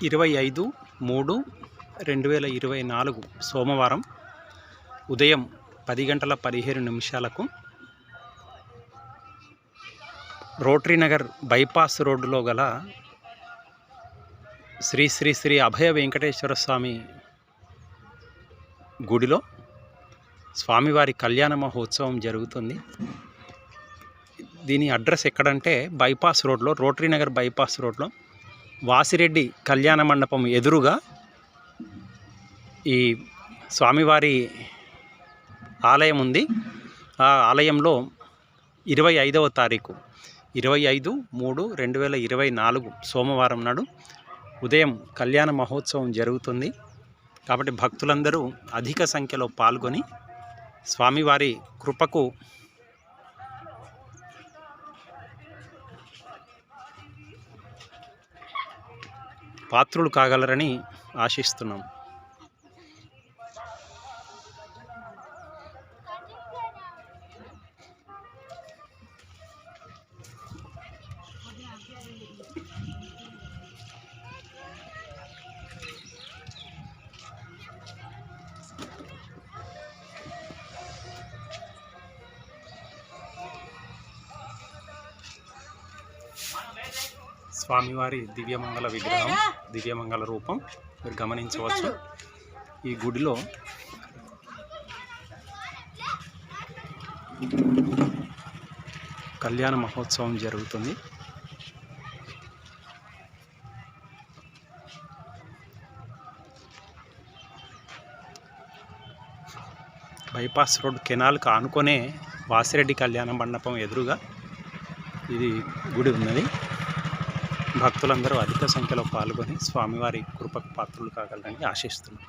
25/3/2024 సోమవారం ఉదయం 10:15 rotary Nagar bypass రోడ్డులో గల శ్రీ శ్రీ శ్రీ అభయ వెంకటేశ్వర స్వామి గుడిలో స్వామివారి కళ్యాణ మహోత్సవం జరుగుతుంది. దీని అడ్రస్ ఎక్కడంటే బైపాస్ రోడ్లో, రోటరీ నగర్ బైపాస్ రోడ్లో వాసిరెడ్డి కళ్యాణ మండపం ఎదురుగా ఈ స్వామివారి ఆలయం ఉంది. ఆ ఆలయంలో 25వ తారీఖు 25/3/2024 సోమవారం నాడు ఉదయం కళ్యాణ మహోత్సవం జరుగుతుంది. కాబట్టి భక్తులందరూ అధిక సంఖ్యలో పాల్గొని స్వామివారి కృపకు పాత్రులు కాగలరని ఆశిస్తున్నాం. స్వామివారి దివ్యమంగళ విగ్రహం, దివ్యమంగళ రూపం మీరు గమనించవచ్చు. ఈ గుడిలో కళ్యాణ మహోత్సవం జరుగుతుంది. బైపాస్ రోడ్ కెనాల్కి ఆనుకొనే వాసిరెడ్డి కళ్యాణ మండపం ఎదురుగా ఇది గుడి ఉన్నది. భక్తులందరూ అధిక సంఖ్యలో పాల్గొని స్వామివారి కృపకు పాత్రులు కాగలరని ఆశిస్తున్నాం.